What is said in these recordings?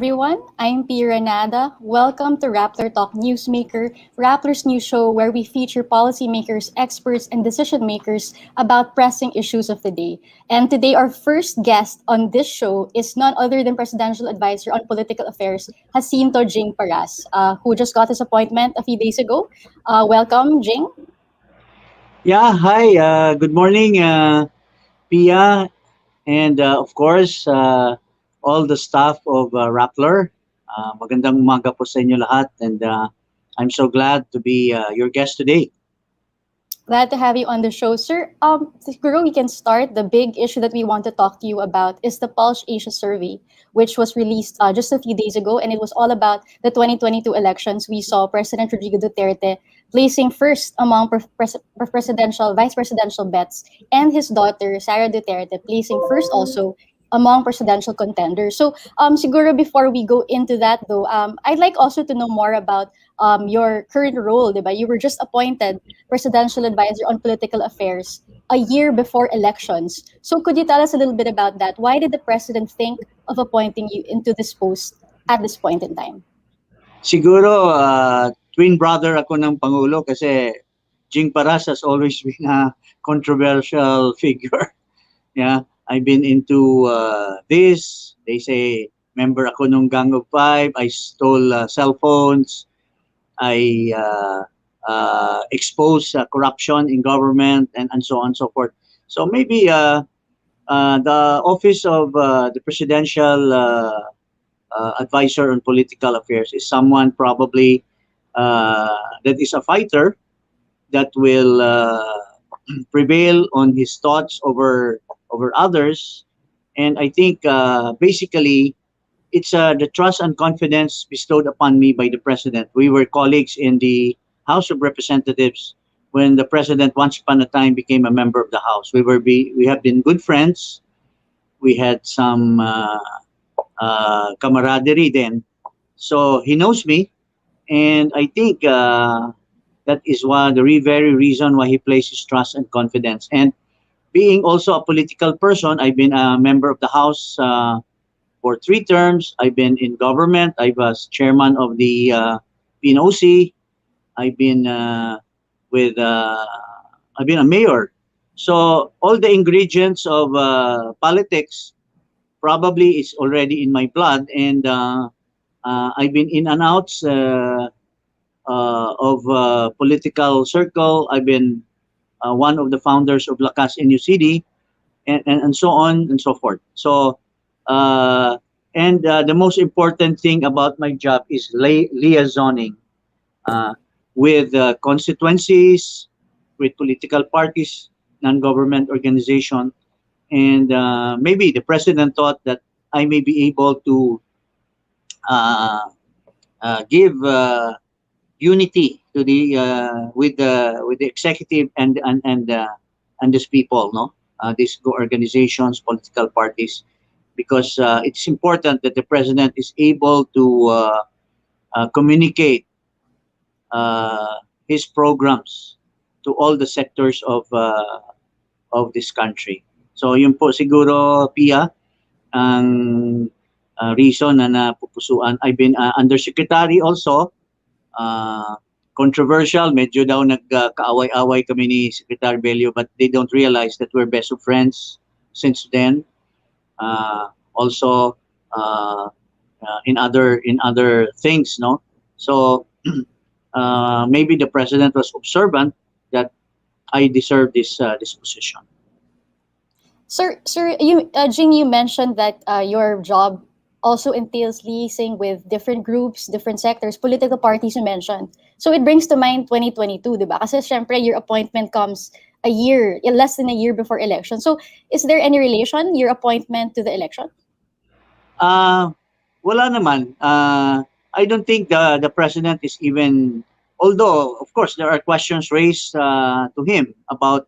Everyone, I'm Pia Nada. Welcome to Rappler Talk Newsmaker, Rappler's news show where we feature policymakers, experts, and decision makers about pressing issues of the day. And today, our first guest on this show is none other than Presidential Advisor on Political Affairs, Jacinto Jing Paras, who just got his appointment a few days ago. Welcome, Jing. Yeah, hi. Good morning, Pia, and of course, all the staff of Rappler. Magandang umaga po sa inyo lahat, and I'm so glad to be your guest today. Glad to have you on the show, sir. Siguro we can start. The big issue that we want to talk to you about is the Pulse Asia survey, which was released just a few days ago, and it was all about the 2022 elections. We saw President Rodrigo Duterte placing first among presidential, vice presidential bets, and his daughter Sara Duterte placing first also among presidential contenders. So, siguro before we go into that, though, I'd like also to know more about your current role, diba? You were just appointed presidential advisor on political affairs a year before elections. So could you tell us a little bit about that? Why did the president think of appointing you into this post at this point in time? Siguro, twin brother ako ng Pangulo kasi Jing Paras has always been a controversial figure. Yeah, I've been into this. They say member ako nung Gang of Five. I stole cell phones. I expose corruption in government and so on and so forth. So maybe the office of the presidential advisor on political affairs is someone probably that is a fighter that will prevail on his thoughts over others. And I think basically it's the trust and confidence bestowed upon me by the president. We were colleagues in the House of Representatives when the president once upon a time became a member of the House. We have been good friends. We had some camaraderie then. So he knows me, and I think that is one the very reason why he places trust and confidence. And being also a political person, I've been a member of the House for 3 terms. I've been in government. I was chairman of the PNOC. I've been with. I've been a mayor. So all the ingredients of politics probably is already in my blood, and I've been in and outs of political circle. I've been one of the founders of Lakas in New City, and so on and so forth. So, the most important thing about my job is liaisoning with constituencies, with political parties, non-government organization, and maybe the president thought that I may be able to give unity to the with the executive and these people, no, these organizations, political parties, because it's important that the president is able to communicate his programs to all the sectors of this country. So yun po siguro, Pia, ang reason na napupusuan. I've been undersecretary also. Controversial, medyo daw nagkaaway-away kami ni Secretary Bello, but they don't realize that we're best of friends since then. Also in other things, no. So maybe the president was observant that I deserve this position. Sir, Jing, you mentioned that your job also entails liaising with different groups, different sectors, political parties you mentioned. So it brings to mind 2022, di ba? Kasi syempre your appointment comes a year, less than a year before election. So is there any relation, your appointment to the election? Wala naman. I don't think the president is even, although of course there are questions raised to him about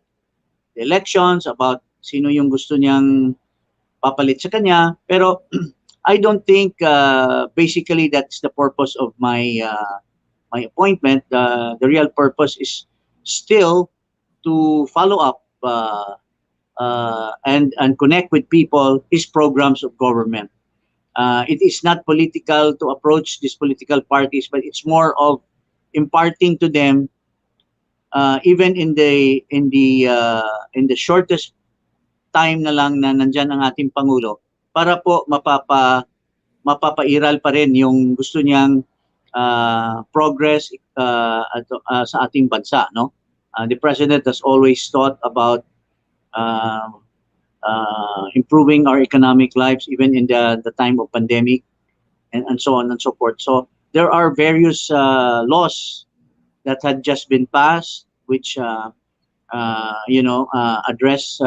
the elections, about sino yung gusto niyang papalit sa kanya. Pero I don't think basically that's the purpose of my my appointment. The real purpose is still to follow up and connect with people his programs of government. It is not political to approach these political parties, but it's more of imparting to them, even in the shortest time na lang na nandyan ang ating Pangulo, para po mapapairal pa rin yung gusto niyang progress sa ating bansa, no? The president has always thought about uh, improving our economic lives even in the time of pandemic, and so on and so forth. So there are various laws that had just been passed which address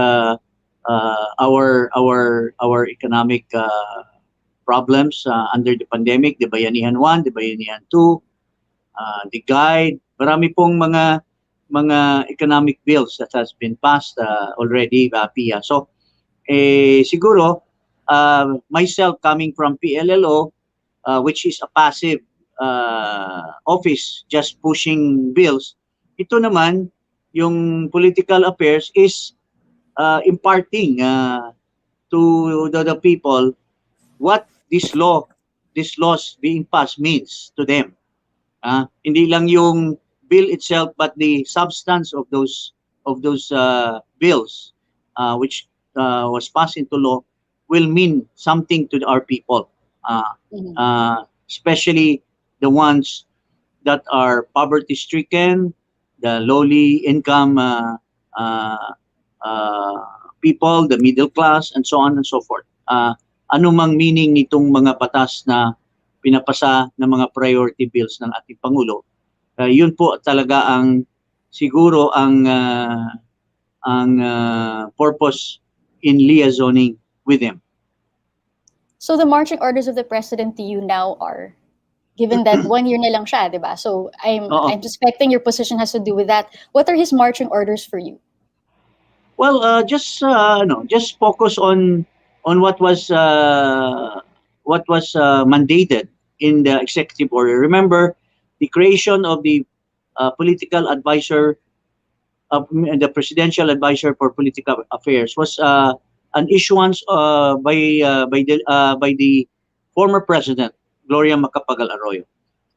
our economic problems under the pandemic, the Bayanihan 1, the Bayanihan 2, the guide. Marami pong mga economic bills that has been passed already, PIA. So siguro, myself coming from PLLO, which is a passive office just pushing bills, ito naman yung political affairs is imparting to the people what these laws being passed means to them. Hindi lang yung bill itself, but the substance of those bills, which was passed into law, will mean something to our people, especially the ones that are poverty-stricken, the lowly income people, the middle class, and so on and so forth. Ano mang meaning nitong mga batas na pinapasa ng mga priority bills ng ating Pangulo, yun po talaga ang siguro ang purpose in liaisoning with them. So the marching orders of the president to you now are, given that 1 year na lang siya, di ba? So I'm suspecting your position has to do with that. What are his marching orders for you? Well, just focus on what was mandated in the executive order. Remember, the creation of the political advisor, the presidential advisor for political affairs, was an issuance by the former president, Gloria Macapagal Arroyo.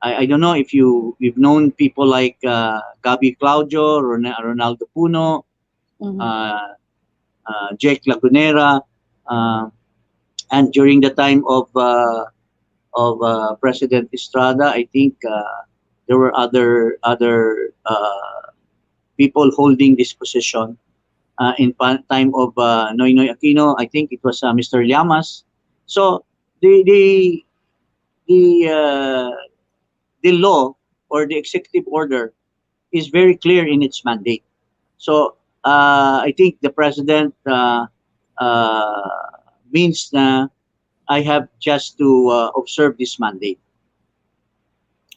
I don't know if you've known people like Gabi Claudio, Ronaldo Puno, Jake Lagunera, and during the time of President Estrada, I think there were other people holding this position. In time of Noynoy Aquino, I think it was Mr. Llamas. So the law or the executive order is very clear in its mandate. So I think the president means na I have just to observe this mandate.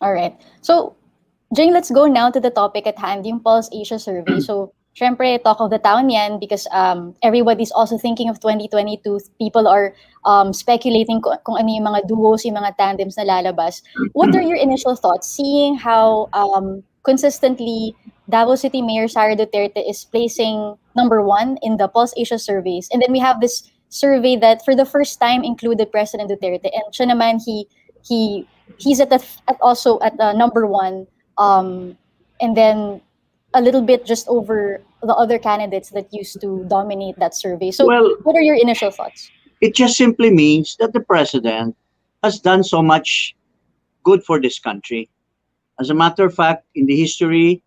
All right. So, Jing, let's go now to the topic at hand, yung Pulse Asia survey. So, syempre, talk of the town yan because everybody's also thinking of 2022. People are speculating kung ano yung mga duos, yung mga tandems na lalabas. What are your initial thoughts seeing how consistently Davao City Mayor Sara Duterte is placing #1 in the Pulse Asia surveys? And then we have this survey that for the first time included President Duterte, and siya naman he's also at #1, and then a little bit just over the other candidates that used to dominate that survey. So what are your initial thoughts? It just simply means that the president has done so much good for this country. As a matter of fact, in the history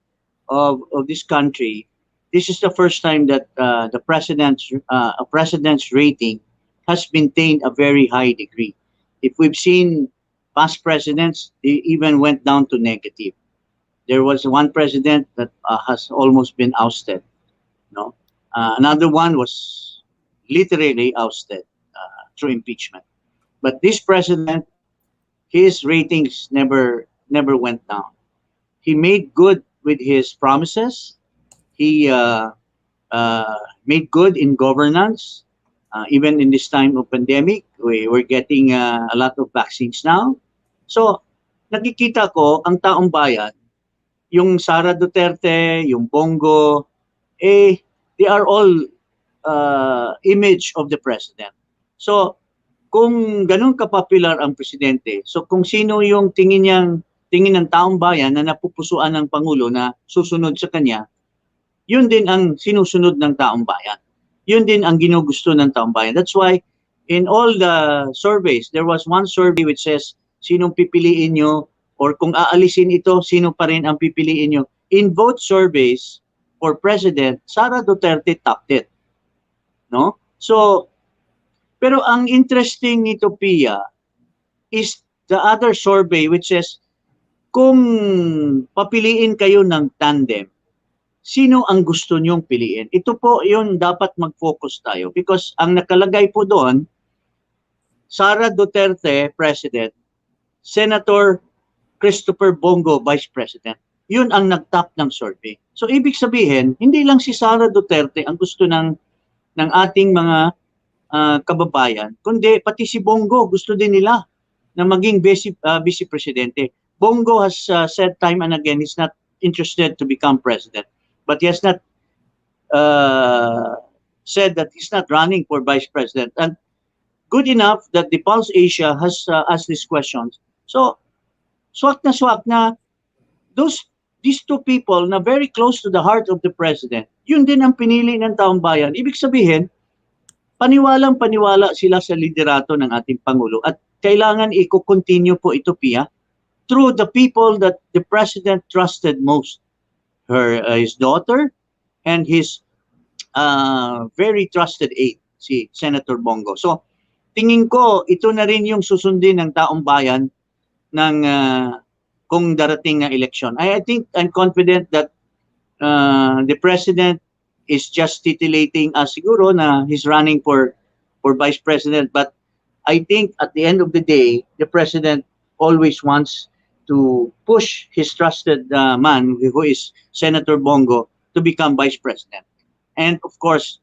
of this country, this is the first time that the president's rating has maintained a very high degree. If we've seen past presidents, they even went down to negative. There was one president that has almost been ousted. No, another one was literally ousted through impeachment. But this president, his ratings never went down. He made good with his promises. He made good in governance. Even in this time of pandemic, we're getting a lot of vaccines now. So, nakikita ko ang taong bayan, yung Sara Duterte, yung Bongo, they are all image of the president. So, kung ganun ka-popular ang presidente, so kung sino yung tingin ng taong bayan na napupusuan ng Pangulo na susunod sa kanya, yun din ang sinusunod ng taong bayan. Yun din ang ginugusto ng taong bayan. That's why in all the surveys, there was one survey which says, sinong pipiliin nyo or kung aalisin ito, sino pa rin ang pipiliin nyo. In both surveys for President, Sara Duterte topped it. No? So, pero ang interesting nito, Pia, is the other survey which says, kung papiliin kayo ng tandem, sino ang gusto nyong piliin? Ito po yung dapat mag-focus tayo because ang nakalagay po doon, Sara Duterte, President, Senator Christopher Bongo, Vice President. Yun ang nag-top ng survey. So ibig sabihin, hindi lang si Sara Duterte ang gusto ng ating mga kababayan, kundi pati si Bongo gusto din nila na maging vice presidente. Bongo has said time and again he's not interested to become president, but he has not said that he's not running for vice president. And good enough that the Pulse Asia has asked these questions. So swak na these two people na very close to the heart of the president, yun din ang pinili ng taong bayan. Ibig sabihin, paniwalang-paniwala sila sa liderato ng ating Pangulo at kailangan i-continue po ito, Pia, through the people that the President trusted most. His daughter and his very trusted aide, si Senator Bongo. So, tingin ko, ito na rin yung susundin ng taong bayan ng kung darating na eleksyon. I think I'm confident that the President is just titillating siguro na he's running for vice president, but I think at the end of the day the president always wants to push his trusted man who is Senator Bongo to become vice president. And of course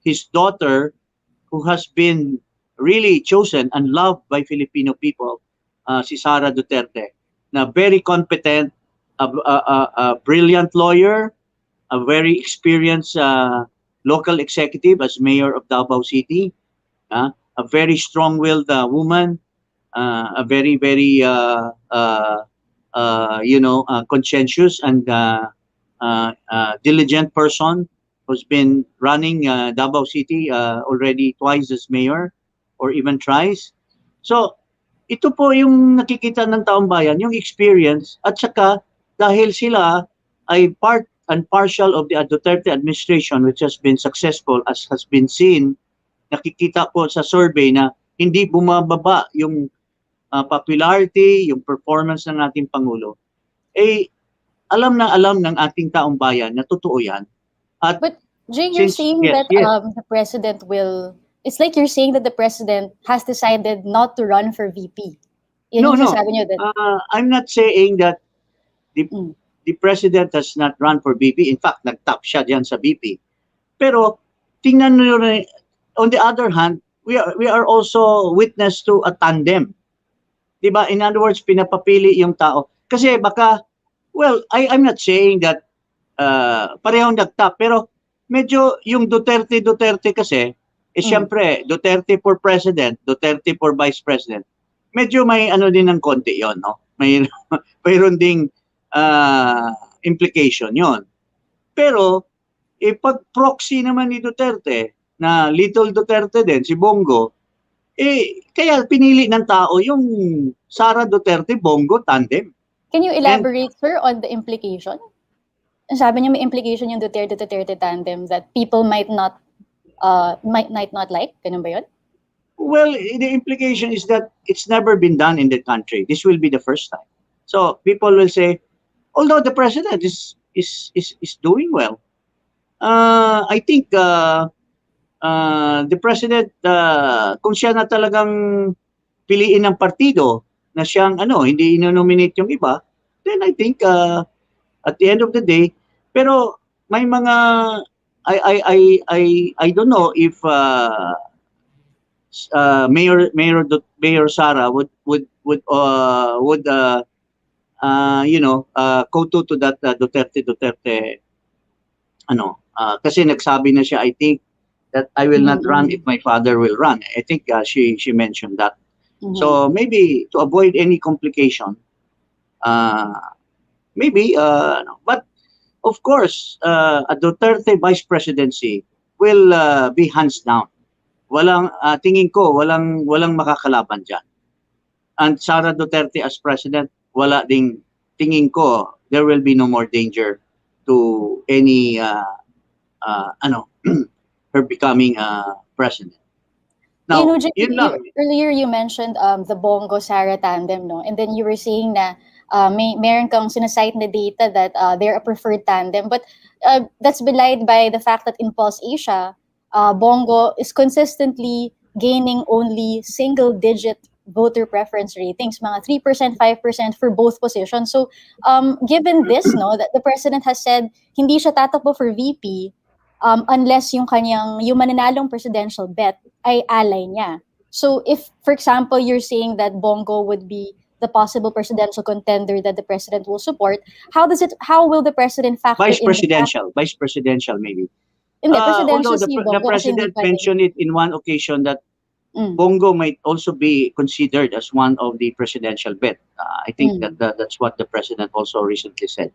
his daughter, who has been really chosen and loved by Filipino people, si Sara Duterte, na very competent, a brilliant lawyer, a very experienced local executive as mayor of Davao City, a very strong-willed woman, a very, very, conscientious and diligent person who's been running Davao City already twice as mayor or even thrice. So, ito po yung nakikita ng taong bayan, yung experience, at saka dahil sila ay part and partial of the Duterte administration which has been successful, as has been seen, nakikita po sa survey na hindi bumababa yung popularity, yung performance ng ating Pangulo. Alam ng ating taong bayan na totoo yan. But Jing, you're saying that the president will, it's like you're saying that the president has decided not to run for VP. No. I'm not saying that the president has not run for VP. In fact, nag-top siya diyan sa VP. Pero tingnan niyo rin, on the other hand, we are also witness to a tandem. 'Di ba? In other words, pinapapili yung tao. Kasi baka, well, I'm not saying that parehong nag-top, pero medyo yung Duterte kasi, siyempre, Duterte for president, Duterte for vice president. Medyo may ano din ng konti yon, no? Mayroon ding implication yon. Pero pag proxy naman ni Duterte na little Duterte din si Bongo, kaya pinili ng tao yung Sara Duterte Bongo tandem. Can you elaborate, sir, on the implication? Sabi niyo may implication yung Duterte tandem that people might not like. Ganun ba yun? Well, the implication is that it's never been done in the country. This will be the first time. So people will say, although the president is doing well, I think the president, kung siya na talagang piliin ng partido na siyang hindi ino-nominate yung iba, then I think at the end of the day, pero may mga I don't know if Mayor Sara would kowtow to that Duterte kasi nagsabi na siya, I think that I will not run if Mm-hmm. my father will run. I think she mentioned that. Mm-hmm. So maybe to avoid any complication, uh, maybe, no. But of course, a Duterte vice presidency will be hands down. Walang, tingin ko, walang makakalaban dyan. And Sara Duterte as president, wala ding, tingin ko, there will be no more danger to any, ano, her becoming president. You know, Now, Jay, yun lang. earlier you mentioned the Bongo Sara tandem, no? And then you were saying na meron kang sinasite na data that they're a preferred tandem. But that's belied by the fact that in Pulse Asia, Bongo is consistently gaining only single-digit voter preference ratings, mga 3%, 5% for both positions. So, given this, no, that the president has said hindi siya tatakbo for VP unless yung mananalong presidential bet ay alay niya. So if, for example, you're saying that Bongo would be the possible presidential contender that the president will support, how will the president factor in the fact, Vice presidential maybe. hindi, Although presidential si the Bongo kasi hindi president pa rin. mentioned it in one occasion that Mm, Bongo might also be considered as one of the presidential bet. I think mm. that's what the president also recently said.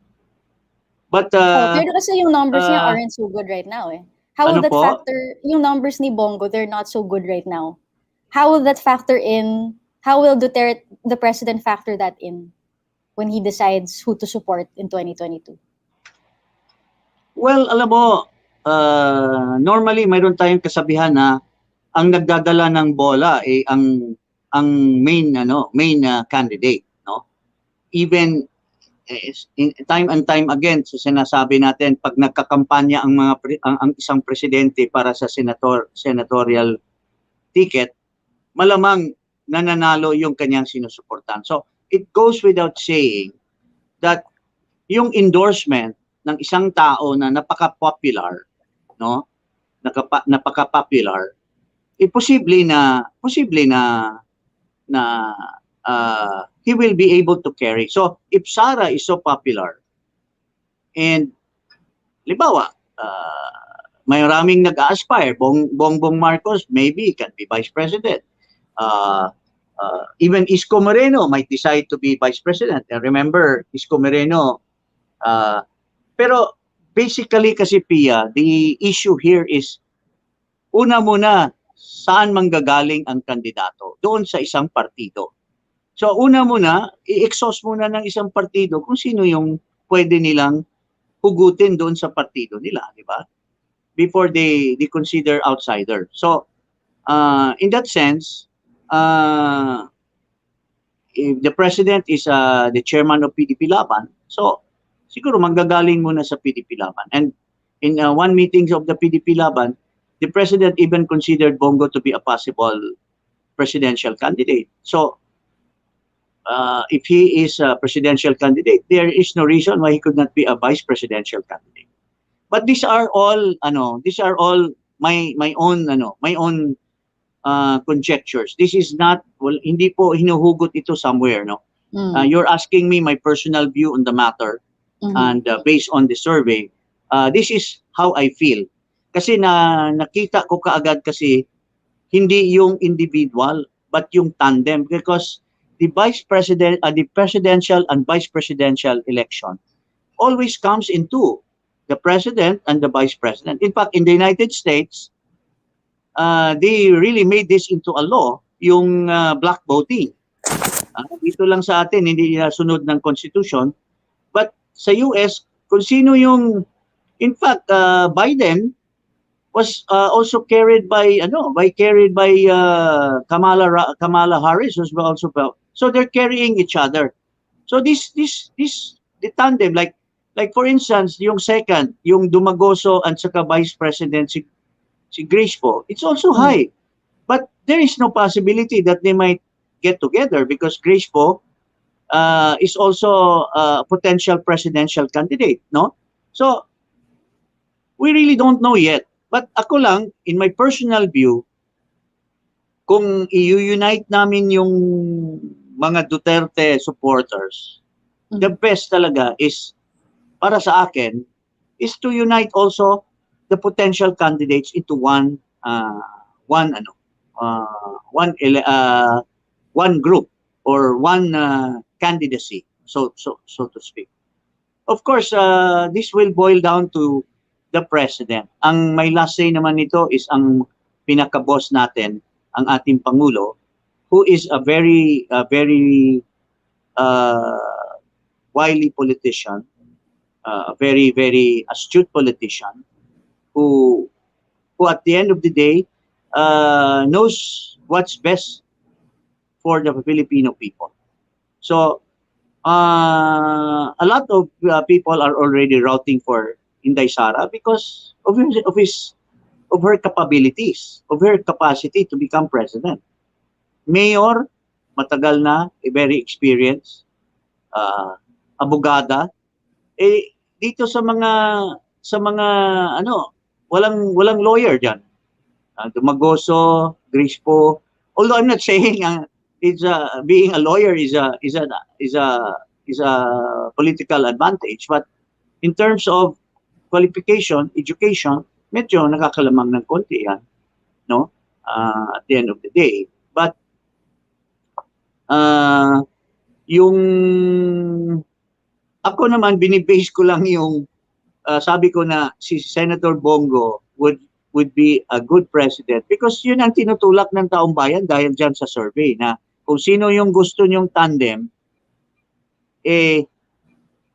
But Oh, pero kasi yung numbers niya uh, aren't so good right now eh. How will ano that po? factor, yung numbers ni Bongo, they're not so good right now. How will that factor in, how will Duterte, the president factor that in when he decides who to support in 2022? Well, alam mo, normally mayroon tayong kasabihan na ang nagdadala ng bola ay ang main candidate, no? Even in time and time again so sinasabi natin pag nagkakampanya ang ang isang presidente para sa senatorial ticket, malamang nananalo yung kanyang sinusuportahan. So it goes without saying that yung endorsement ng isang tao na napaka-popular, no? Napaka-popular, posible na he will be able to carry. So if Sara is so popular and libawa, may maraming nag-aspire, Bongbong Marcos maybe can be vice president. Uh, Even Isko Moreno might decide to be vice president. And remember, Isko Moreno, uh, pero basically kasi Pia, the issue here is una muna, saan manggagaling ang kandidato? Doon sa isang partido. So una muna, i-exhaust muna ng isang partido kung sino yung pwede nilang hugutin doon sa partido nila, di ba? Before they consider outsider. So in that sense, if the president is the chairman of PDP-Laban, so siguro manggagaling muna sa PDP-Laban. And in one meeting of the PDP-Laban, the president even considered Bongo to be a possible presidential candidate. So if he is a presidential candidate, there is no reason why he could not be a vice presidential candidate. But these are all my own conjectures. This is not, well, hindi po hinuhugot ito somewhere, no. You're asking me my personal view on the matter, and based on the survey, this is how I feel. Kasi nakita ko kaagad kasi hindi yung individual but yung tandem, because the presidential and vice presidential election always comes in two, the president and the vice president. In fact, in the United States, they really made this into a law, yung black voting. Dito lang sa atin, hindi sunod ng constitution. But sa US, kung sino yung, in fact, Biden was also carried by Kamala Harris was also. So they're carrying each other. So this the tandem, like for instance yung second, yung Dumagoso and saka Vice President si Grace po, it's also high. But there is no possibility that they might get together because Grace po is also a potential presidential candidate, no? So we really don't know yet. But ako lang, in my personal view, kung i-unite namin yung mga Duterte supporters, the best talaga is, para sa akin, is to unite also the potential candidates into one uh, one ano one one group or one candidacy, so to speak. Of course, this will boil down to the president. Ang may last say naman nito is ang pinaka-boss natin, ang ating pangulo, who is a very uh, wily politician, a very astute politician who at the end of the day knows what's best for the Filipino people. So a lot of people are already routing for Inday Sara because of her capabilities, of her capacity to become president. Mayor, matagal na, very experienced, uh, abogada. Dito sa mga ano, walang lawyer diyan. Dumagoso, Grispo. Although I'm not saying being a lawyer is a political advantage, but in terms of qualification, education, medyo nakakalamang ng konti yan, no? At the end of the day. But yung ako naman binibase ko lang yung sabi ko na si Senator Bongo would be a good president because yun ang tinutulak ng taong bayan dahil dyan sa survey na kung sino yung gusto nyong tandem,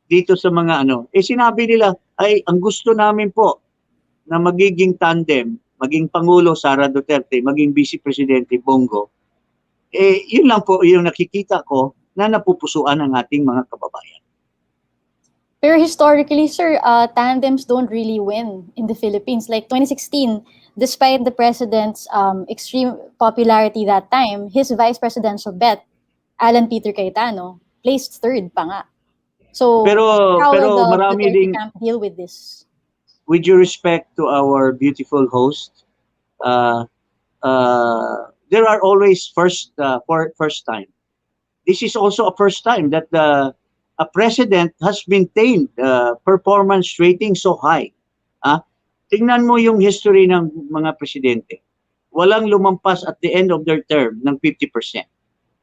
dito sa mga sinabi nila, ay ang gusto namin po na magiging tandem, maging Pangulo Sara Duterte, maging Vice Presidente Bongo, yun lang po yung nakikita ko na napupusuan ng ating mga kababayan. Pero historically, sir, tandems don't really win in the Philippines. Like 2016, despite the president's extreme popularity that time, his vice presidential bet, Alan Peter Cayetano, placed third pa nga. So, how will the Duterte camp deal with this? With due respect to our beautiful host, there are always first time. This is also a first time that a president has maintained performance rating so high. Tingnan mo yung history ng mga presidente. Walang lumampas at the end of their term ng 50%.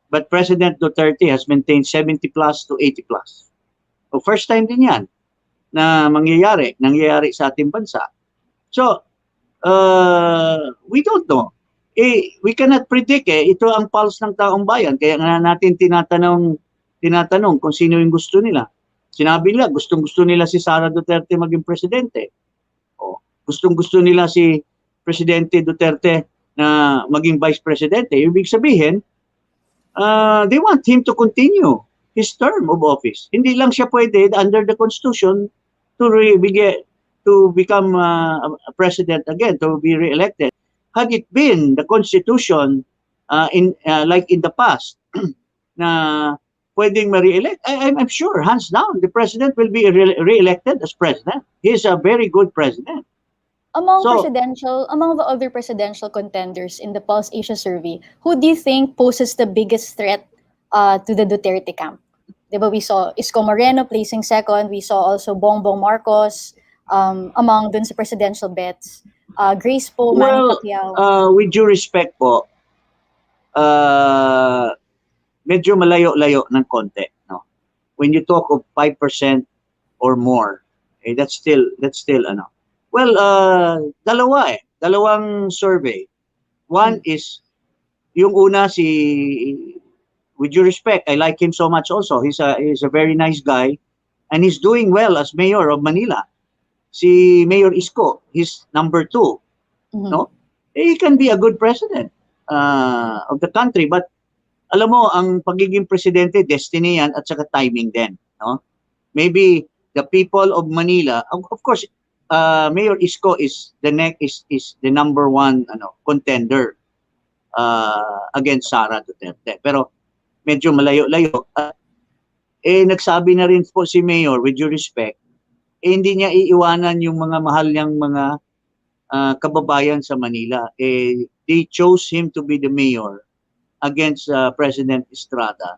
But President Duterte has maintained 70 plus to 80 plus. So first time din yan na nangyayari sa ating bansa. So, we don't know. We cannot predict ito ang pulse ng taong bayan. Kaya nga natin tinatanong kung sino yung gusto nila. Sinabi nila, gustong-gusto nila si Sara Duterte maging presidente. Gustong-gusto nila si Presidente Duterte na maging vice presidente. Ibig sabihin, they want him to continue his term of office. Hindi lang siya pwede under the Constitution to become a president again, to be re-elected. Had it been the Constitution like in the past na pwedeng ma-re-elect, I'm sure, hands down, the president will be re-elected as president. He is a very good president. Among the other presidential contenders in the Pulse Asia survey, who do you think poses the biggest threat to the Duterte camp? Diba, we saw Isko Moreno placing second. We saw also Bongbong Marcos among dun sa presidential bets. Grace po, Manny Pacquiao. With due respect po, medyo malayo-layo ng konti, no? When you talk of 5% or more, that's still ano. Well, dalawang survey. One is yung una with due respect, I like him so much also. He's a very nice guy and he's doing well as mayor of Manila. Si Mayor Isko, he's number 2. Mm-hmm. No? He can be a good president of the country, but alam mo, ang pagiging presidente, destiny yan at saka timing din, no? Maybe the people of Manila, of course, Mayor Isko is the number 1 contender against Sara Duterte. Pero medyo malayo-layo. Nagsabi na rin po si Mayor, with due respect, hindi niya iiwanan yung mga mahal niyang mga kababayan sa Manila. They chose him to be the mayor against President Estrada.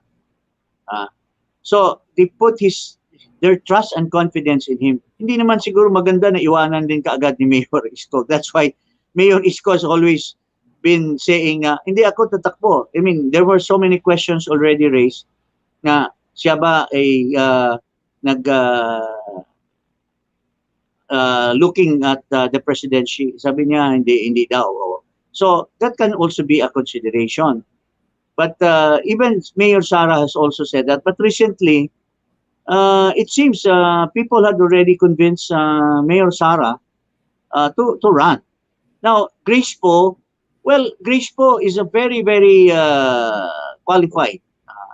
So they put their trust and confidence in him. Hindi naman siguro maganda na iwanan din kaagad ni Mayor Isko. That's why Mayor Isko has always been saying na hindi ako tatakbo. I mean, there were so many questions already raised na siya ba ay looking at the presidency. Sabi niya hindi daw. So that can also be a consideration. But even Mayor Sara has also said that. But recently, it seems people had already convinced Mayor Sara to run. Now, Grace Poe, well, Grace Poe is a very, very qualified.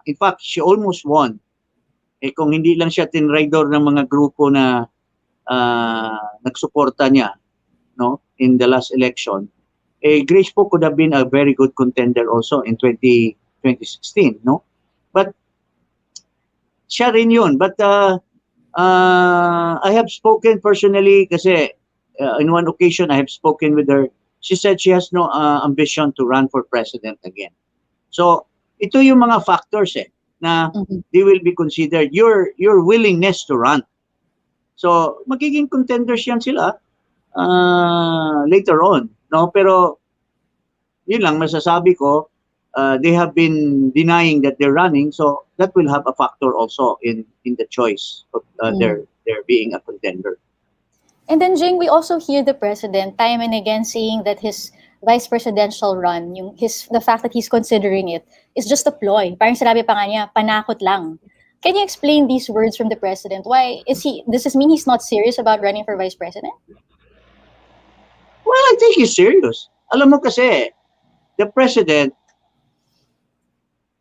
In fact, she almost won. Kung hindi lang siya tinraidor ng mga grupo na nagsuporta niya, no, in the last election, Grace Poe could have been a very good contender also in 2016, no? But siya rin yun. But I have spoken personally kasi in one occasion I have spoken with her. She said she has no ambition to run for president again. So ito yung mga factors na they will be considered. Your willingness to run. So magiging contenders yan sila later on, no? Pero yun lang masasabi ko, they have been denying that they're running, so that will have a factor also in the choice of their being a contender. And then, Jing, we also hear the president time and again saying that his vice presidential run, the fact that he's considering it, is just a ploy. Parang sinabi pa nga niya, panakot lang. Can you explain these words from the president? Why does this mean he's not serious about running for vice president? Well, I think he's serious. Alam mo kasi, the president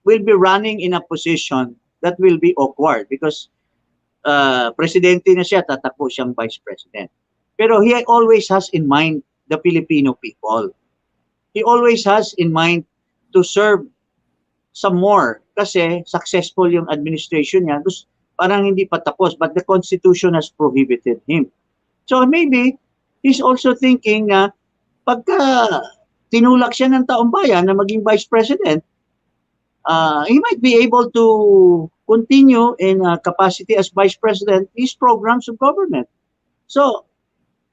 will be running in a position that will be awkward because presidente na siya, tatakbo siyang vice president. Pero he always has in mind the Filipino people. He always has in mind to serve some more kasi successful yung administration niya. Parang hindi pa tapos but the Constitution has prohibited him. So maybe he's also thinking na pagka tinulak siya ng taong bayan na maging vice president, he might be able to continue in capacity as vice president his programs of government. So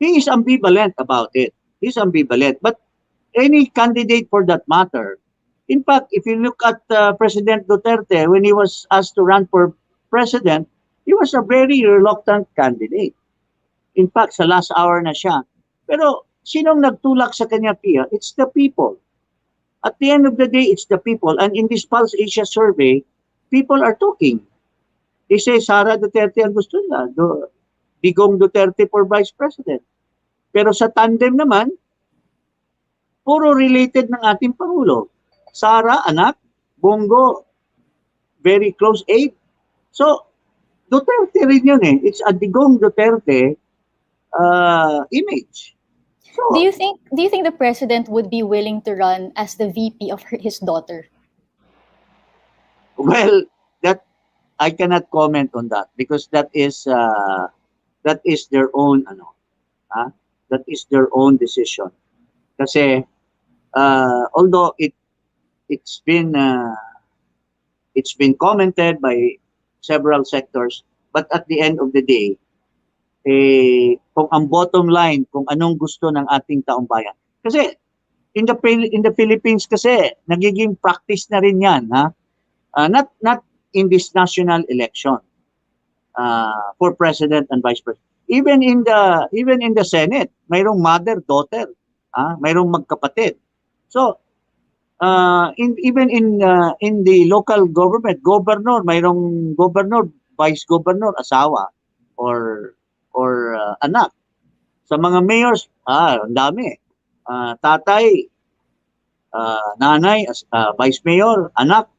he is ambivalent about it. He's ambivalent. But any candidate for that matter, in fact, if you look at President Duterte, when he was asked to run for president, he was a very reluctant candidate. In fact, sa last hour na siya. Pero sinong nagtulak sa kanya, Pia? It's the people. At the end of the day, it's the people. And in this Pulse Asia survey, people are talking. They say, Sara Duterte ang gusto nila. Digong Duterte for vice president. Pero sa tandem naman, puro related ng ating Pangulo. Sara, anak. Bongo, very close aide. So, Duterte rin yun It's a Digong Duterte image. So, do you think the president would be willing to run as the VP of his daughter? Well, that I cannot comment on that because that is their own that is their own decision. Kasi although it's been commented by several sectors, but at the end of the day, kung ang bottom line, kung anong gusto ng ating taong bayan. Kasi in the Philippines kasi nagiging practice na rin 'yan, not in this national election for president and vice president. Even in the Senate, mayroong mother daughter, mayroong magkapatid. So even in the local government, governor, mayroong governor, vice governor, asawa or anak. Sa mga mayors, ang dami. Tatay, nanay, vice mayor, anak,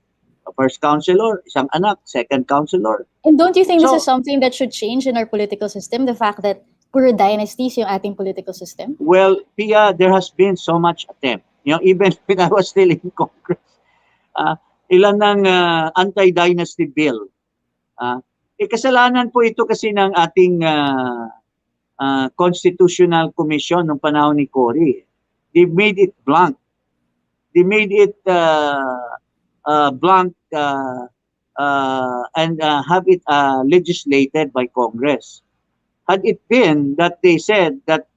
first councilor, isang anak, second councilor. And don't you think this is something that should change in our political system? The fact that puro dynasties yung ating political system? Well, Pia, there has been so much attempt. Even when I was still in Congress, ilan ng anti-dynasty bill. Kasalanan po ito kasi ng ating Constitutional Commission noong panahon ni Cory. They made it blank. They made it blank and have it legislated by Congress. Had it been that they said that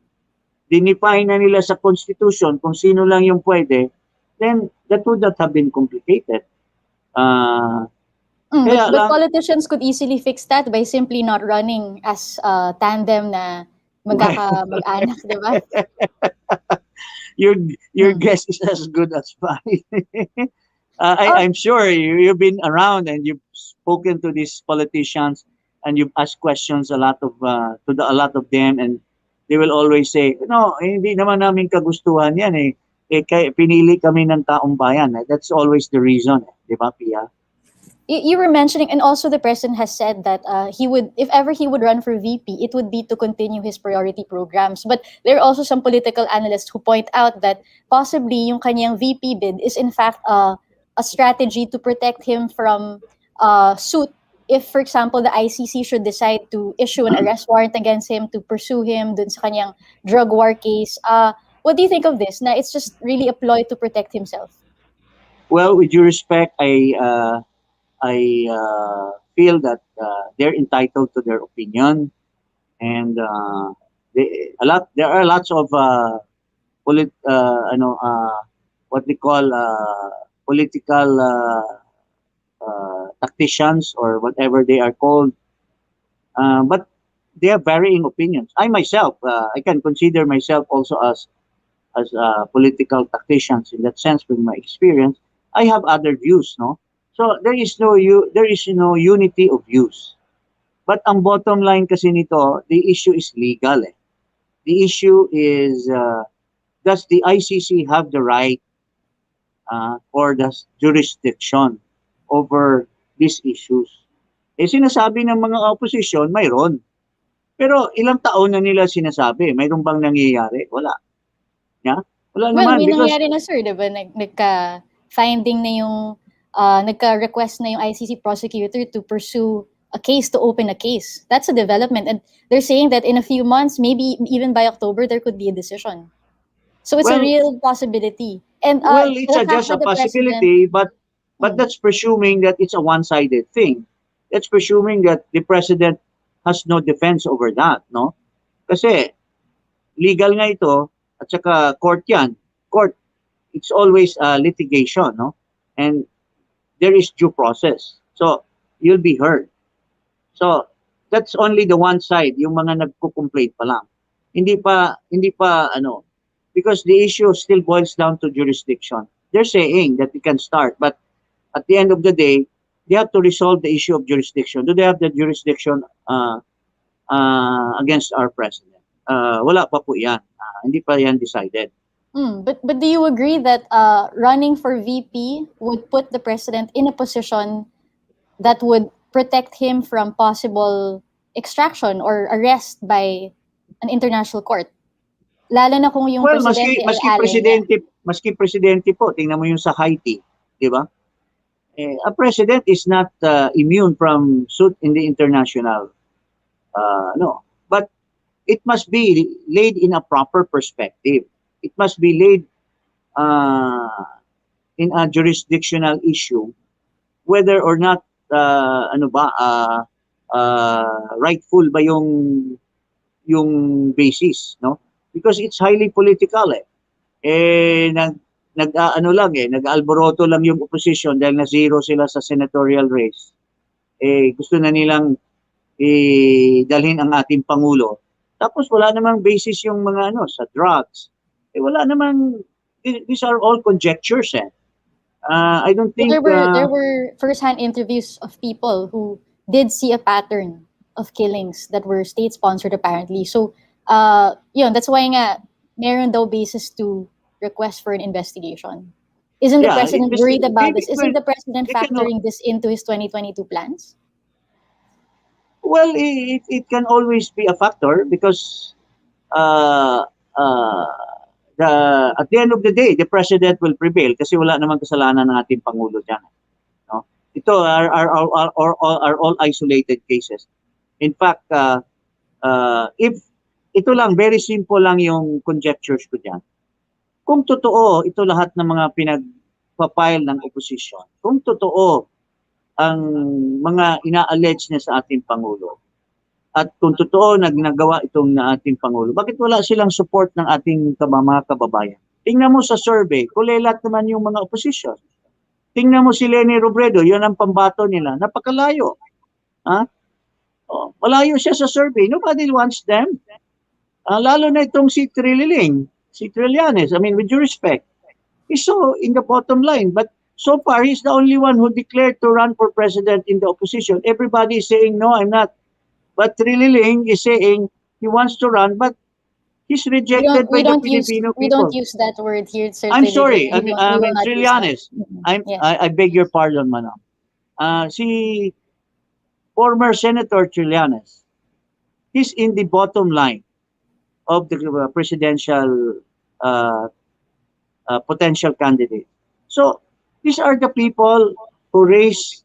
dinefine na nila sa Constitution kung sino lang yung pwede, then that would not have been complicated. But Kaya lang, politicians could easily fix that by simply not running as tandem na mag-anak, di ba? your your Mm. guess is as good as mine. Um, I'm sure you've been around and you've spoken to these politicians and you've asked questions a lot of them, and they will always say, no, hindi naman namin kagustuhan yan eh. Pinili kami ng taong bayan. That's always the reason, di ba, Pia? you were mentioning, and also the president has said that he would, if ever he would run for VP, it would be to continue his priority programs. But there are also some political analysts who point out that possibly yung kanyang VP bid is in fact a strategy to protect him from suit if, for example, the ICC should decide to issue an arrest warrant against him to pursue him dun sa kanyang drug war case. What do you think of this? Na it's just really a ploy to protect himself? Well, with due respect, I feel that they're entitled to their opinion, and there are lots of what they call political tacticians or whatever they are called, but they have varying opinions. I myself, I can consider myself also as political tacticians in that sense with my experience. I have other views, no. So there is no unity of views. But ang bottom line kasi nito, the issue is legal. Eh. The issue is does the ICC have the right or the jurisdiction over these issues? Eh sinasabi ng mga opposition, mayroon. Pero ilang taon na nila sinasabi, mayroon bang nangyayari? Wala. Yeah? Wala Well, naman may because nangyari na sir, 'di ba? Nagka-finding na yung nagka-request na yung ICC prosecutor to pursue a case, to open a case. That's a development, and they're saying that in a few months, maybe even by October, there could be a decision. So it's a well, real possibility. And it's the fact just a that the president, possibility, but mm, that's presuming that it's a one-sided thing. That's presuming that the president has no defense over that, no? Kasi legal nga ito at saka court yan. Court, it's always litigation, no? And there is due process. So you'll be heard. So that's only the one side, yung mga nagko-complain pa lang. Hindi pa ano, because the issue still boils down to jurisdiction. They're saying that we can start, but at the end of the day, they have to resolve the issue of jurisdiction. Do they have the jurisdiction against our president? Wala pa po yan. Hindi pa yan decided. but do you agree that running for VP would put the president in a position that would protect him from possible extraction or arrest by an international court? Lalo na kung yung Well, presidente ay ally niya. maski presidente po, tingnan mo yung sa Haiti, di ba? A president is not immune from suit in the international no. But it must be laid in a proper perspective. It must be laid in a jurisdictional issue whether or not rightful ba yung basis, no? Because it's highly political eh. Nag-alboroto lang yung opposition dahil na zero sila sa senatorial race. Gusto na nilang dalhin ang ating pangulo. Tapos wala namang basis yung mga sa drugs. Wala namang, these are all conjectures eh. I don't think There were first-hand interviews of people who did see a pattern of killings that were state-sponsored apparently. So, that's why nga meron daw basis to request for an investigation. Isn't the president worried about this? Isn't the president factoring this into his 2022 plans? Well, it can always be a factor because at the end of the day, the president will prevail kasi wala namang kasalanan ng ating Pangulo dyan. No? Ito are all isolated cases. In fact, if ito lang, very simple lang yung conjectures ko dyan. Kung totoo, ito lahat ng mga pinagpapile ng opposition, kung totoo ang mga ina-allege niya sa ating Pangulo, At kung totoo nagawa itong na ating Pangulo, bakit wala silang support ng ating mga kababayan? Tingnan mo sa survey, kulelat naman yung mga opposition. Tingnan mo si Leni Robredo, yun ang pambato nila. Napakalayo. Ha? Oh, malayo siya sa survey. Nobody wants them. Lalo na itong si Trililing, si Trillanes. I mean, with due respect, he's so in the bottom line. But so far, he's the only one who declared to run for president in the opposition. Everybody is saying, no, I'm not. But Trililing is saying he wants to run, but he's rejected by the Filipino we don't people. use that word here, Sir I'm Trilili. sorry, I We will mean, not use that. Trillanes. Yes. I beg your pardon, madam. Si former Senator Trillanes, he's in the bottom line of the presidential uh, potential candidate. So these are the people who raise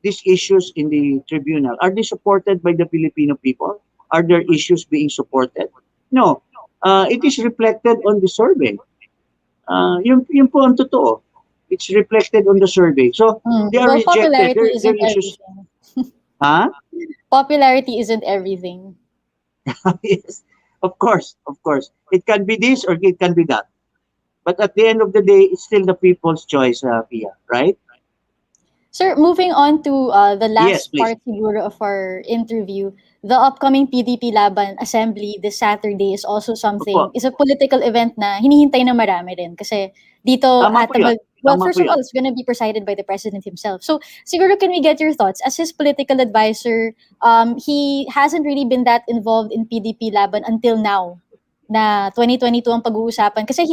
these issues in the tribunal. Are they supported by the Filipino people? Are their issues being supported? No. It is reflected on the survey. Yun po ang totoo. It's reflected on the survey. So they are Well, rejected. popularity Their isn't issues. everything. Huh? Popularity isn't everything. Yes. Of course. Of course. It can be this or it can be that. But at the end of the day, it's still the people's choice, Pia, right? Sir, moving on to the Yes, last please. part siguro of our interview, the upcoming PDP-Laban Assembly this Saturday is also something, Opo. is a political event na hinihintay ng marami rin. Kasi dito, Tama po yun. well, Tama po first of all, yun. it's gonna be presided by the president himself. So, siguro can we get your thoughts? As his political advisor, he hasn't really been that involved in PDP-Laban until now, na 2022 ang pag-uusapan. Kasi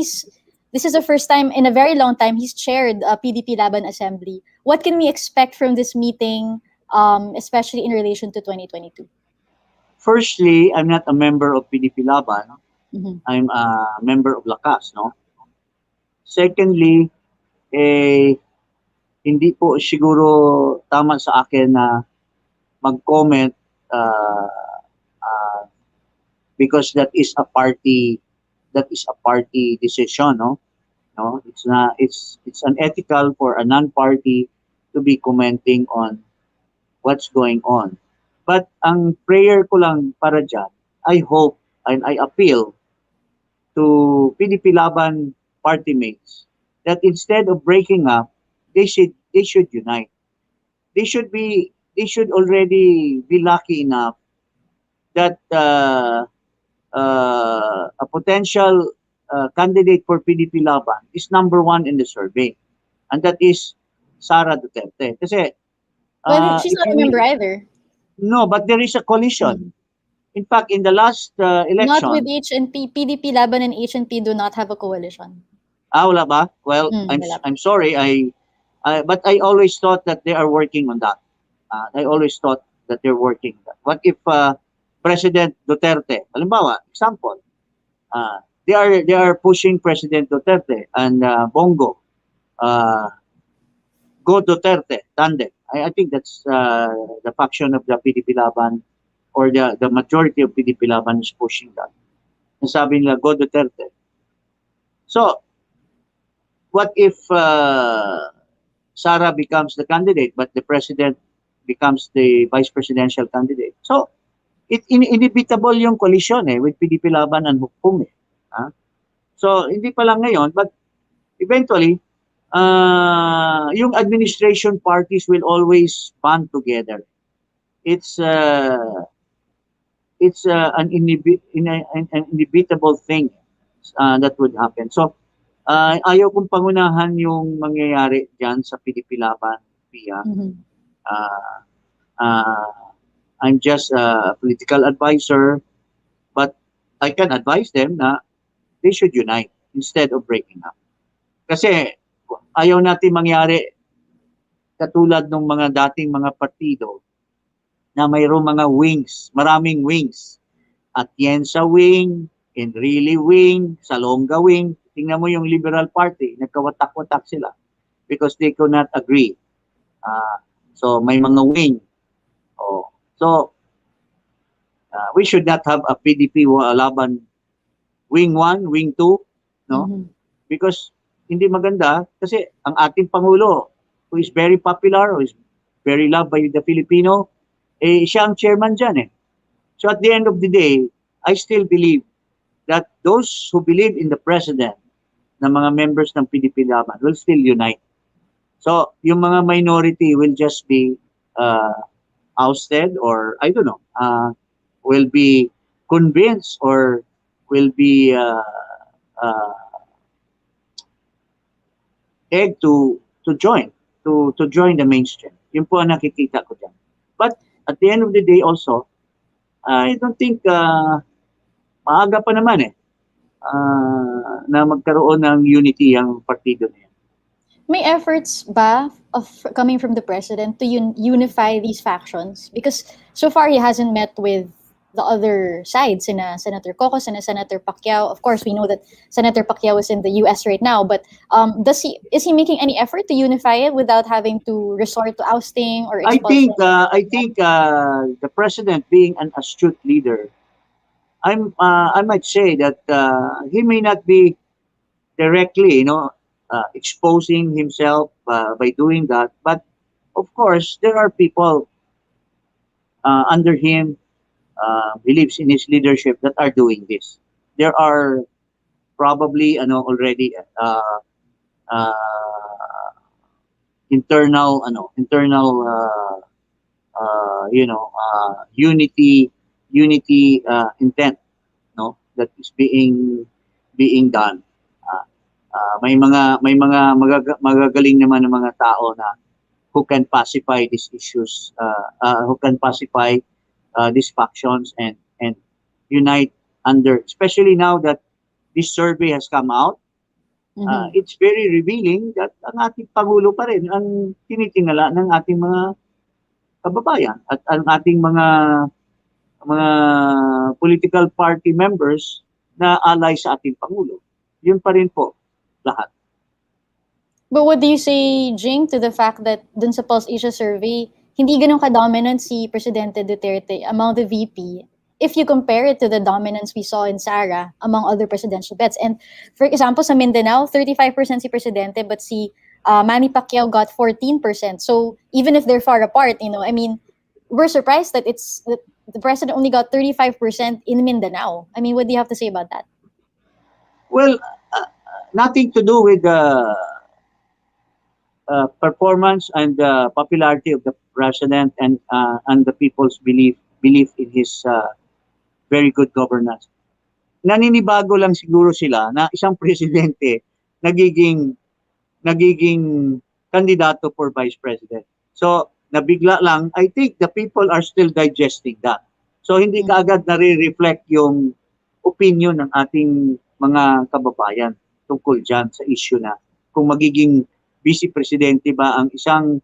this is the first time in a very long time he's chaired a PDP-Laban Assembly. What can we expect from this meeting, especially in relation to 2022? Firstly, I'm not a member of PDP-Laban. Mm-hmm. I'm a member of Lakas, no? Secondly, hindi po siguro tama sa akin na mag-comment uh, because that is a party decision, no? No, it's not. It's unethical for a non-party to be commenting on what's going on. But ang prayer ko lang para dyan, I hope and I appeal to PDP Laban party mates that instead of breaking up, they should unite. They should already be lucky enough that a potential candidate for PDP Laban is number one in the survey, and that is Sara Duterte. Kasi Well, she's if not a you member either. no, but there is a coalition. In fact, in the last Not with election, HNP. PDP-Laban and HNP do not have a coalition. wala ba? Well, Wala pa. I'm sorry. But I always thought that they are working on that. I always thought that they're working on that. What if President Duterte, halimbawa, example, they are pushing President Duterte and Bongo, go Duterte, tandem. I think that's the faction of the PDP Laban or the majority of PDP Laban is pushing that. And sabi nila, go Duterte. So, what if Sara becomes the candidate but the president becomes the vice presidential candidate? So, inevitable yung coalition with PDP Laban and Hukom. So, hindi pa lang ngayon, but eventually, yung administration parties will always band together. It's an inevitable thing that would happen. So, ayaw kong pangunahan yung mangyayari dyan sa PDP Laban, Pia. Mm-hmm. I'm just a political advisor, but I can advise them na they should unite instead of breaking up. Kasi ayaw natin mangyari katulad ng mga dating mga partido na mayroong mga wings, maraming wings. Atienza wing, Enrile wing, Salonga wing. Tingnan mo yung Liberal Party, nagkawatak-watak sila because they could not agree. So may mga wing. So we should not have a PDP Laban wing 1, wing 2, no? Mm-hmm. Because hindi maganda kasi ang ating Pangulo who is very popular, who is very loved by the Filipino, siya ang chairman dyan So at the end of the day, I still believe that those who believe in the president na mga members ng PDP-Laban will still unite. So yung mga minority will just be uh, ousted, or I don't know, will be convinced, or will be uh, egged to join the mainstream. Yun po ang nakikita ko dyan. But at the end of the day also, I don't think maaga pa naman na magkaroon ng unity ang partido na yan. May efforts ba of coming from the president to unify these factions? Because so far he hasn't met with the other side, sina Senator Coco, sina Senator Pacquiao. Of course, we know that Senator Pacquiao is in the US right now, but is he making any effort to unify it without having to resort to ousting or expulsion? I think the president, being an astute leader, I might say that he may not be directly, exposing himself by doing that, but of course there are people under him, believes in his leadership, that are doing this. There are probably already uh, internal unity intent, no, that is being done. May mga magagaling naman ng mga tao na who can pacify these issues, who can pacify these factions, and unite under, especially now that this survey has come out. It's very revealing that ang ating Pangulo pa rin ang tinitingala ng ating mga kababayan, at ang ating mga political party members na ally sa ating Pangulo. Yun pa rin po lahat. But what do you say, Jing, to the fact that dun sa Pulse Asia survey, hindi ganun ka-dominant si Presidente Duterte among the VP if you compare it to the dominance we saw in Sara among other presidential bets? And for example, sa Mindanao, 35% si Presidente, but si Manny Pacquiao got 14%. So even if they're far apart, I mean, we're surprised that the president only got 35% in Mindanao. I mean, what do you have to say about that? Well, nothing to do with the performance and the popularity of the president, and the people's belief in his very good governance. Naninibago lang siguro sila na isang presidente nagiging kandidato for vice president. So nabigla lang. I think the people are still digesting that. So hindi kaagad nare-reflect yung opinion ng ating mga kababayan tungkol dyan sa issue na kung magiging vice presidente ba ang isang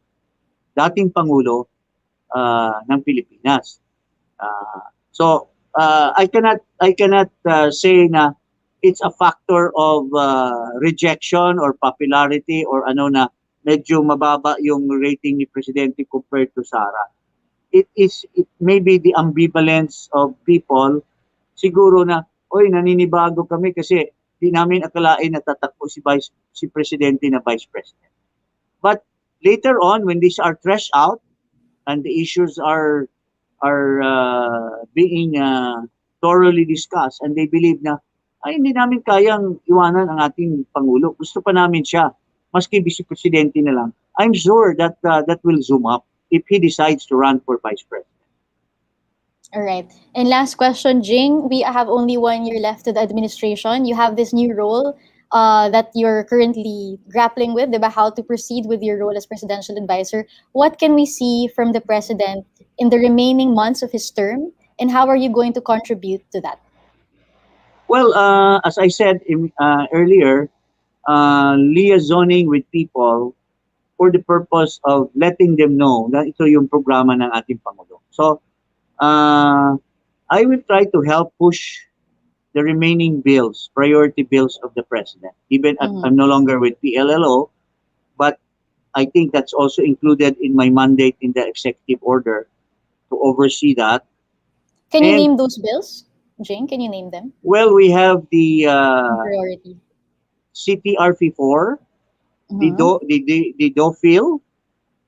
dating Pangulo ng Pilipinas. So I cannot say na it's a factor of rejection or popularity, or na medyo mababa yung rating ni Presidente compared to Sara. It may be the ambivalence of people. Siguro na, naninibago kami kasi di namin akalain na tatakbo si Presidente na Vice President. But later on, when these are threshed out and the issues are being thoroughly discussed, and they believe na hindi namin kayang iwanan ang ating Pangulo. Gusto pa namin siya, maski Vice Presidente na lang. I'm sure that that will zoom up if he decides to run for Vice President. All right. And last question, Jing. We have only 1 year left to the administration. You have this new role that you're currently grappling with, diba? How to proceed with your role as presidential advisor. What can we see from the president in the remaining months of his term, and how are you going to contribute to that? Well, as I said earlier, liaisoning with people for the purpose of letting them know na ito yung programa ng ating Pangulo. So, I will try to help push the remaining bills, priority bills of the president. Even I'm no longer with PLLO, but I think that's also included in my mandate in the executive order to oversee that. Can you name those bills, Jing? Can you name them? Well, we have the priority CTRP4, the DOFIL,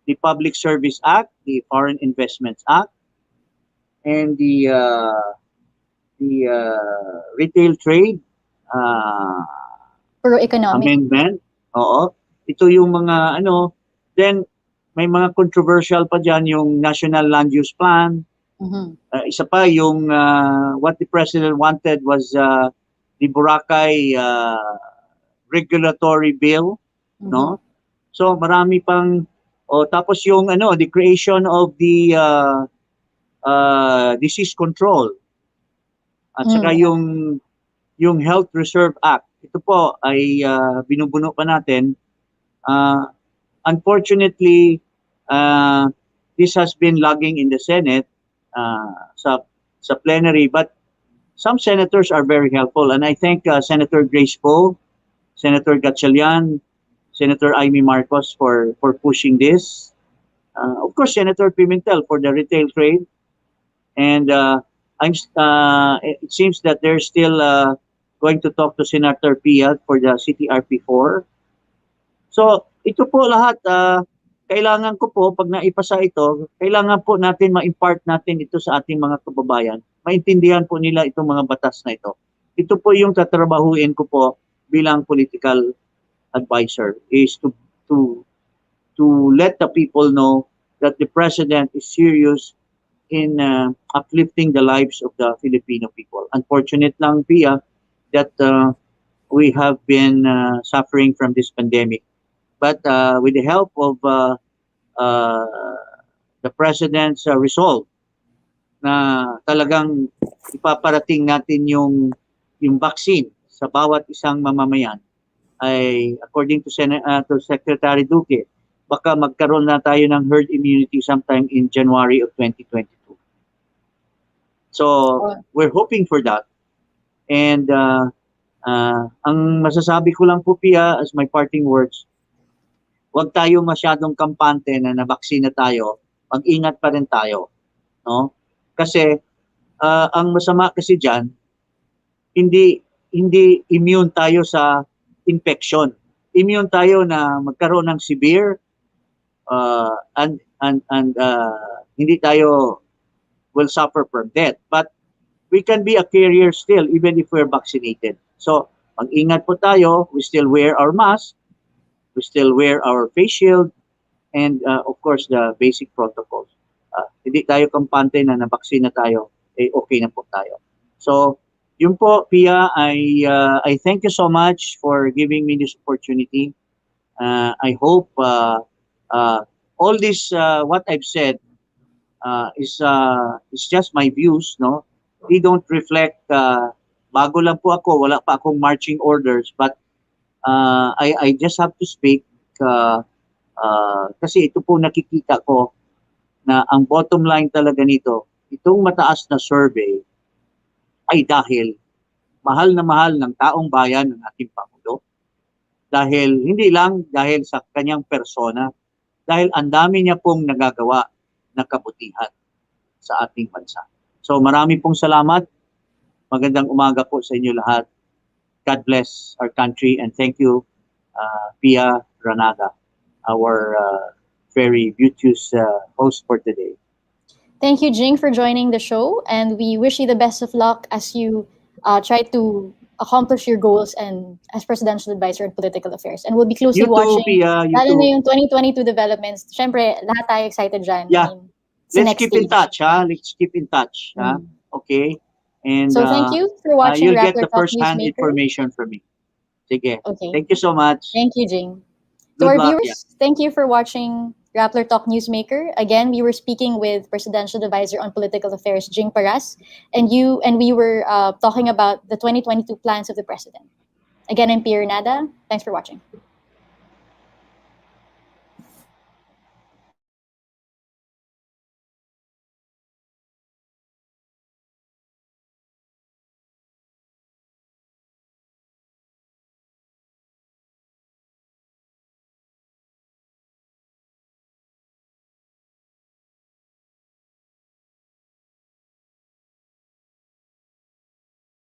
the Public Service Act, the Foreign Investments Act, and the retail trade uh, Pro-economic. amendment. Oo. Ito yung mga ano, then may mga controversial pa diyan yung National Land Use Plan. Mhm. Isa pa yung what the president wanted was the Boracay regulatory bill, Mhm. no? So marami pang tapos yung ano, the creation of the disease control at saka Yeah. yung Health Reserve Act. Ito po ay binubuno pa natin. Uh, Unfortunately, uh, this has been lagging in the Senate sa plenary, but some senators are very helpful, and I thank Senator Grace Poe, Senator Gatchalian, Senator Amy Marcos for pushing this. Of course, Senator Pimentel for the retail trade, and it seems that they're still going to talk to Senator Pia for the CTRP4. So, ito po lahat, kailangan ko po, pag naipasa ito, kailangan po natin ma-impart natin ito sa ating mga kababayan. Maintindihan po nila itong mga batas na ito. Ito po yung tatrabahuin ko po bilang political advisor, is to to let the people know that the president is serious in uplifting the lives of the Filipino people. Unfortunate lang, Pia, that we have been suffering from this pandemic. But with the help of uh, the president's resolve na talagang ipaparating natin yung vaccine sa bawat isang mamamayan, ay according to to Secretary Duque, baka magkaroon na tayo ng herd immunity sometime in January of 2022. So we're hoping for that. And ang masasabi ko lang po, Pia, as my parting words, huwag tayo masyadong kampante na nabaksina tayo, mag-ingat pa rin tayo, no? Kasi ang masama kasi diyan, hindi immune tayo sa infection. Immune tayo na magkaroon ng severe and hindi tayo will suffer from death. But we can be a carrier still even if we're vaccinated. So, mag-ingat po tayo. We still wear our mask. We still wear our face shield. And of course, the basic protocols. Hindi tayo kampante na nabaksina tayo, okay na po tayo. So, yun po, Pia, I thank you so much for giving me this opportunity. I hope all this, what I've said, is just my views, no? They don't reflect, bago lang po ako, wala pa akong marching orders, but I just have to speak kasi ito po nakikita ko na ang bottom line talaga nito, itong mataas na survey ay dahil mahal na mahal ng taong bayan ng ating Pangulo. Dahil hindi lang dahil sa kanyang persona, dahil ang dami niya pong nagagawa na kabutihan sa ating bansa. So marami pong salamat. Magandang umaga po sa inyo lahat. God bless our country and thank you, Pia Granaga, our very beauteous host for today. Thank you, Jing, for joining the show, and we wish you the best of luck as you try to accomplish your goals and as presidential advisor in political affairs. And we'll be closely You too, watching, Pia. You lalo na too. yung 2022 developments. Siyempre, lahat tayo excited dyan. Yeah. I mean, sa Let's next keep in stage. touch, ha? Let's keep in touch, ha? Okay? And So thank you for watching you'll get Rappler the Talk first-hand Newsmaker. information from me. Sige. Okay. Thank you so much. Thank you, Jing. To Good our luck. viewers, thank you for watching Rappler Talk Newsmaker. Again, we were speaking with Presidential Advisor on Political Affairs, Jing Paras, and we were talking about the 2022 plans of the President. Again, I'm Pierre Nada. Thanks for watching.